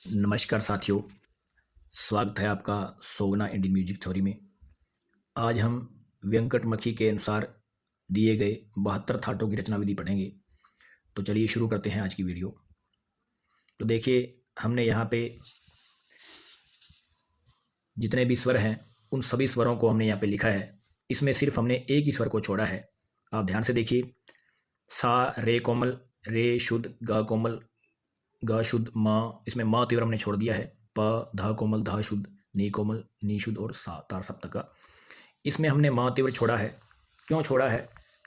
नमस्कार साथियों, स्वागत है आपका सोगना इंडियन म्यूजिक थ्योरी में। आज हम वेंकटमखी के अनुसार दिए गए 72 थाटों की रचना विधि पढ़ेंगे। तो चलिए शुरू करते हैं आज की वीडियो। तो देखिए, हमने यहाँ पे जितने भी स्वर हैं उन सभी स्वरों को हमने यहाँ पे लिखा है। इसमें सिर्फ हमने एक ही स्वर को छोड़ा है। आप ध्यान से देखिए, सा रे कोमल, रे शुद्ध, ग कोमल, ग शुद्ध, म, इसमें म तीव्र हमने छोड़ दिया है। प, ध कोमल, ध शुद्ध, नी कोमल, नी शुद्ध और सा तार सप्तक का। इसमें हमने म तीव्र छोड़ा है। क्यों छोड़ा है?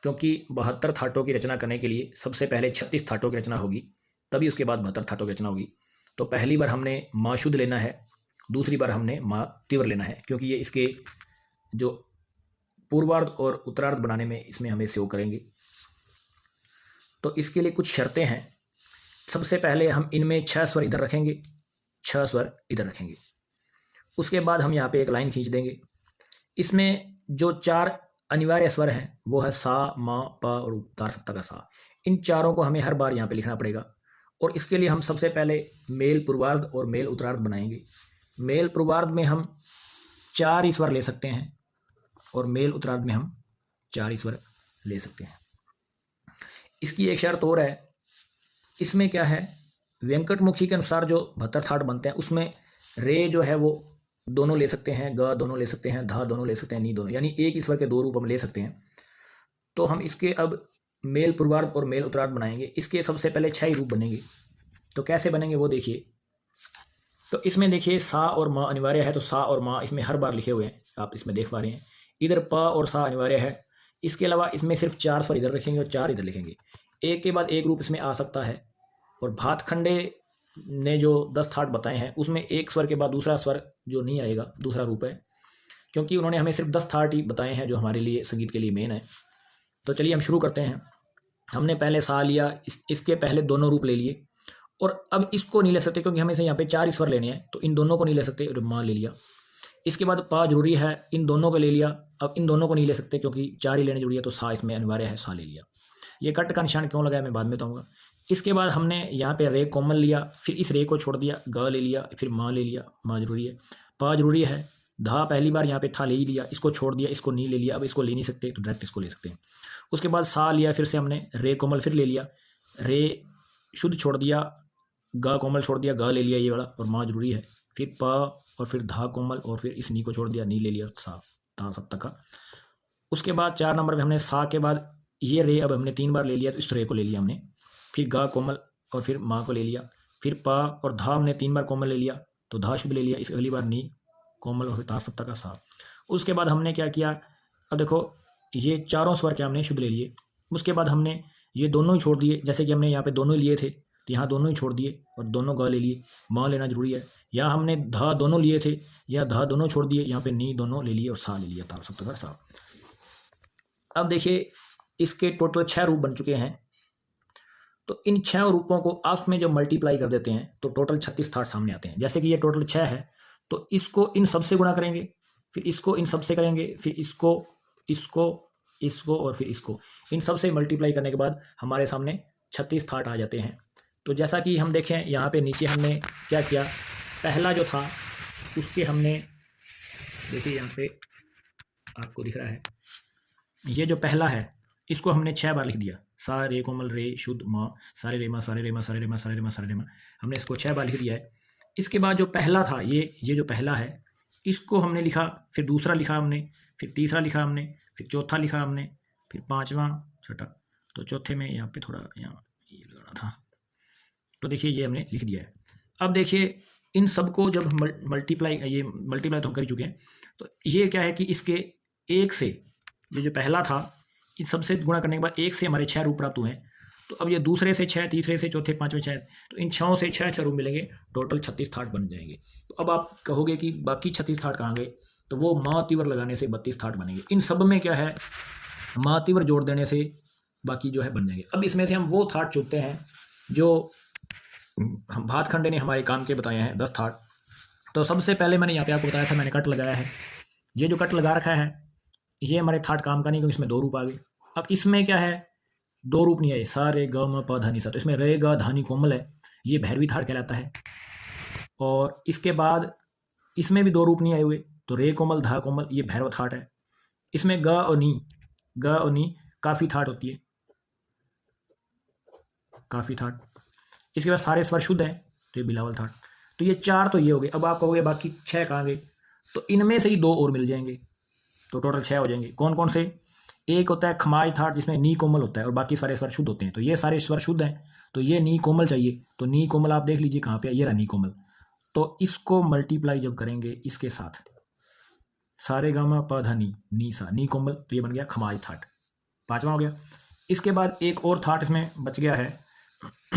क्योंकि 72 थाटों की रचना करने के लिए सबसे पहले 36 थाटों की रचना होगी, तभी उसके बाद 72 थाटों की रचना होगी। तो पहली बार हमने म शुद्ध लेना है, दूसरी बार हमने म तीव्र लेना है, क्योंकि ये इसके जो पूर्वार्ध और उत्तरार्ध बनाने में इसमें हमें सहयोग करेंगे। तो इसके लिए कुछ शर्तें हैं। सबसे पहले हम इनमें 6 स्वर इधर रखेंगे, 6 स्वर इधर रखेंगे। उसके बाद हम यहाँ पे एक लाइन खींच देंगे। इसमें जो 4 अनिवार्य स्वर हैं वो है सा, म, प और उतार सप्तक का सा। इन चारों को हमें हर बार यहाँ पे लिखना पड़ेगा। और इसके लिए हम सबसे पहले मेल पूर्वार्ध और मेल उत्तरार्ध बनाएंगे। मेल पूर्वार्ध में हम 4 ही स्वर ले सकते हैं और मेल उत्तरार्ध में हम 4 ही स्वर ले सकते हैं। इसकी एक शर्त और है। इसमें क्या है, वेंकटमुखी के अनुसार जो 72 थाट बनते हैं उसमें रे जो है वो दोनों ले सकते हैं, ग दोनों ले सकते हैं, धा दोनों ले सकते हैं, नी दोनों, यानी एक ही स्वर के 2 रूप हम ले सकते हैं। तो हम इसके अब मेल पूर्वार्ध और मेल उत्तरार्ध बनाएंगे। इसके सबसे पहले 6 ही रूप बनेंगे। तो कैसे बनेंगे वो देखिए। तो इसमें देखिए, सा और म अनिवार्य है, तो सा और म इसमें हर बार लिखे हुए हैं, आप इसमें देख पा रहे हैं। इधर प और सा अनिवार्य है। इसके अलावा इसमें सिर्फ 4 स्वर इधर रखेंगे और 4 इधर लिखेंगे। एक के बाद एक रूप इसमें आ सकता है। और भातखंडे ने जो 10 थाट बताए हैं उसमें एक स्वर के बाद दूसरा स्वर जो नहीं आएगा, दूसरा रूप है, क्योंकि उन्होंने हमें सिर्फ 10 थाट ही बताए हैं जो हमारे लिए संगीत के लिए मेन है। तो चलिए हम शुरू करते हैं। हमने पहले सा लिया, इसके पहले दोनों रूप ले लिए, और अब इसको नहीं ले सकते क्योंकि हमें से यहाँ पे 4 ही स्वर लेने हैं, तो इन दोनों को नहीं ले सकते और माँ ले लिया। इसके बाद पा जरूरी है, इन दोनों को ले लिया। अब इन दोनों को नहीं ले सकते क्योंकि 4 ही लेने जरूरी है, तो सा इसमें अनिवार्य है, सा ले लिया। ये कट का निशान क्यों लगाया मैं बाद में बताऊंगा। इसके बाद हमने यहाँ पे रे कोमल लिया, फिर इस रे को छोड़ दिया, ग ले लिया, फिर माँ ले लिया, माँ जरूरी है, पा जरूरी है, धा पहली बार यहाँ पे था ले ही लिया, इसको छोड़ दिया, इसको नहीं ले लिया, अब इसको ले नहीं सकते तो डायरेक्ट इसको ले सकते हैं। उसके बाद सा लिया, फिर से हमने रे कोमल फिर ले लिया, रे शुद्ध छोड़ दिया, ग कोमल छोड़ दिया, ग ले लिया ये वाला, और माँ जरूरी है, फिर प और फिर धा कोमल, और फिर इस नी को छोड़ दिया, नी ले लिया, सा ता सप्तक का। उसके बाद 4 नंबर में हमने सा के बाद ये रे अब हमने 3 बार ले लिया, तो इस रे को ले लिया हमने, फिर गा कोमल और फिर माँ को ले लिया, फिर पा और धा हमने 3 बार कोमल ले लिया, तो धा शुद्ध ले लिया, इस अगली बार नी कोमल और फिर तार सप्तक का सा। उसके बाद हमने क्या किया, अब देखो ये चारों स्वर के हमने शुद्ध ले लिए। उसके बाद हमने ये दोनों ही छोड़ दिए, जैसे कि हमने यहाँ पे दोनों ही लिए थे तो यहाँ दोनों ही छोड़ दिए और दोनों गा ले लिए। माँ लेना जरूरी है। यहाँ हमने धा दोनों लिए थे, या धा दोनों छोड़ दिए, यहाँ पे नी दोनों ले लिए और सा ले लिया, तार सप्तक का सा। अब देखिए, इसके टोटल 6 रूप बन चुके हैं। तो इन 6 रूपों को आपस में जो मल्टीप्लाई कर देते हैं तो टोटल 36 थाट सामने आते हैं। जैसे कि ये टोटल 6 है, तो इसको इन सबसे गुणा करेंगे, फिर इसको इन सबसे करेंगे, फिर इसको, इसको, इसको और फिर इसको, इन सबसे मल्टीप्लाई करने के बाद हमारे सामने 36 थाट आ जाते हैं। तो जैसा कि हम देखें यहाँ पे नीचे हमने क्या किया, पहला जो था उसके हमने, देखिए यहाँ पे आपको दिख रहा है, ये जो पहला है इसको हमने 6 बार लिख दिया, सा रे कोमल रे शुद्ध माँ, सारे रे माँ, सारे रे माँ, सारे रे माँ, सारे रे माँ, सारे रे माँ, हमने इसको 6 बार लिख दिया है। इसके बाद जो पहला था, ये जो पहला है इसको हमने लिखा, फिर दूसरा लिखा हमने, फिर तीसरा लिखा हमने, फिर चौथा लिखा हमने, फिर पाँचवा, छठा। तो चौथे में यहाँ पे थोड़ा यहाँ ये लगाना था, तो देखिए ये हमने लिख दिया है। अब देखिए इन सबको जब हम मल्टीप्लाई, ये मल्टीप्लाई तो हम कर चुके हैं, तो ये क्या है कि इसके एक से, ये जो पहला था इन सबसे गुणा करने के बाद एक से हमारे 6 रूप प्राप्त हुए हैं। तो अब ये दूसरे से 6, तीसरे से, चौथे, पाँचवें 6, तो इन 6 से 6 रूप मिलेंगे, टोटल 36 थाट बन जाएंगे। तो अब आप कहोगे कि बाकी 36 थाट कहाँ गए, तो वो माँ तीव्र लगाने से 32 थाट बनेंगे। इन सब में क्या है, माँ तीव्र जोड़ देने से बाकी जो है बन जाएंगे। अब इसमें से हम वो थाट चुनते हैं जो हम भातखंडे ने हमारे काम के बताए हैं, 10 थाट। तो सबसे पहले मैंने यहाँ पे आपको बताया था, मैंने कट लगाया है। ये जो कट लगा रखा है ये हमारे थाट काम का नहीं, क्योंकि इसमें 2 रूप आ गए। अब इसमें क्या है, 2 रूप नहीं आए, सा रे ग म प ध नि सा, तो इसमें रे ग धा नि कोमल है, ये भैरवी थाट कहलाता है। और इसके बाद इसमें भी 2 रूप नहीं आए हुए, तो रे कोमल धा कोमल ये भैरव थाट है। इसमें ग और नी काफ़ी थाट होती है, काफ़ी थाट। इसके बाद सारे स्वर शुद्ध हैं, तो ये बिलावल थाट। तो ये 4 तो ये हो गए। अब आप कहोगे बाकी 6 कहाँ गए, तो इनमें से ही 2 और मिल जाएंगे, तो टोटल 6 हो जाएंगे। कौन कौन से? एक होता है खमाज थाट जिसमें नी कोमल होता है और बाकी सारे स्वर शुद्ध होते हैं, तो ये सारे स्वर शुद्ध हैं, तो ये नी कोमल चाहिए। तो नी कोमल आप देख लीजिए कहाँ पे है, ये रहा नी कोमल। तो इसको मल्टीप्लाई जब करेंगे इसके साथ, सारे गामा प ध नी सा नी कोमल, तो ये बन गया खमाज थाट, 5वां हो गया। इसके बाद एक और थाट इसमें बच गया है,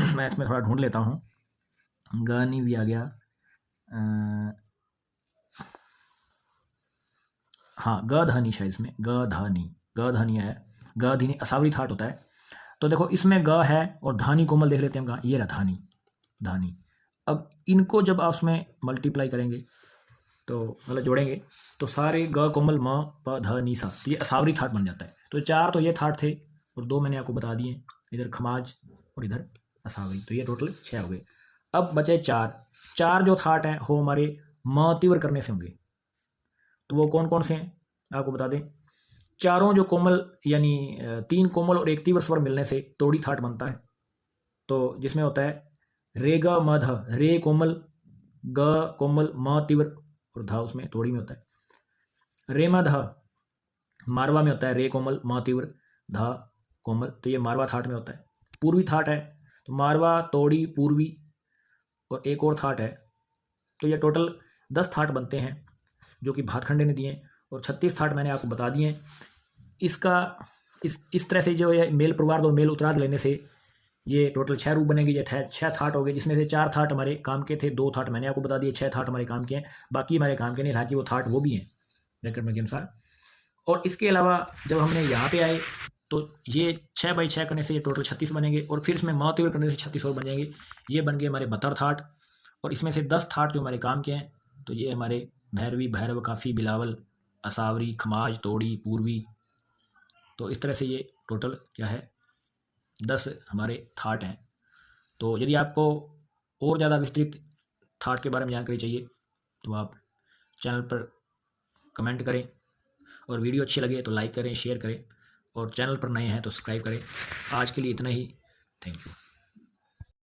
मैं इसमें थोड़ा ढूंढ लेता हूँ। ग नी भी आ गया, हाँ ग ध नी शायद इसमें, ग ध नी है, ग धी नी असावरी थाट होता है। तो देखो इसमें ग है और धानी कोमल देख लेते हैं हम कहाँ, ये रहा धानी। अब इनको जब आप उसमें मल्टीप्लाई करेंगे, तो मतलब जोड़ेंगे, तो सारे ग कोमल म प ध नी सा, तो ये असावरी थाट बन जाता है। तो 4 तो ये थाट थे और 2 मैंने आपको बता दिए, इधर खमाज और इधर असावरी, तो ये टोटल 6 हो गए। अब बचे 4 जो थाट हैं वो हमारे म तीव्र करने से होंगे, तो वो कौन कौन से हैं आपको बता दें। चारों जो कोमल यानी 3 कोमल और 1 तीव्र स्वर मिलने से तोड़ी थाट बनता है, तो जिसमें होता है रे ग म ध, रे कोमल, ग कोमल, म तीव्र और धा उसमें तोड़ी में होता है। रे म ध मारवा में होता है, रे कोमल म तीव्र धा कोमल, तो ये मारवा थाट में होता है। पूर्वी थाट है, तो मारवा तोड़ी पूर्वी और एक और थाट है, तो ये टोटल 10 थाट बनते हैं जो कि भातखंडे ने दिए, और 36 थाट मैंने आपको बता दिए हैं। इसका इस तरह से जो है मेल पूर्वार्ध और मेल उत्तरार्ध लेने से ये टोटल 6 रूप बनेंगे। ये 6 थाट हो गए, जिसमें से 4 थाट हमारे काम के थे, 2 थाट मैंने आपको बता दिए, 6 थाट हमारे काम के हैं। बाकी हमारे काम के नहीं, हालांकि वो थाट वो भी हैं ब्रैकेट में के अनुसार। और इसके अलावा जब हमने यहाँ पे आए, तो ये 6/6 करने से ये टोटल 36 बनेंगे, और फिर इसमें म तीव्र करने से 36 और बन जाएंगे। ये बन गए हमारे 72 थाट, और इसमें से 10 थाट जो हमारे काम के हैं, तो ये हमारे भैरवी, भैरव, काफ़ी, बिलावल, असावरी, खमाज, तोड़ी, पूर्वी। तो इस तरह से ये टोटल क्या है 10 हमारे थाट हैं। तो यदि आपको और ज़्यादा विस्तृत थाट के बारे में जानकारी चाहिए तो आप चैनल पर कमेंट करें, और वीडियो अच्छी लगे तो लाइक करें, शेयर करें, और चैनल पर नए हैं तो सब्सक्राइब करें। आज के लिए इतना ही, थैंक यू।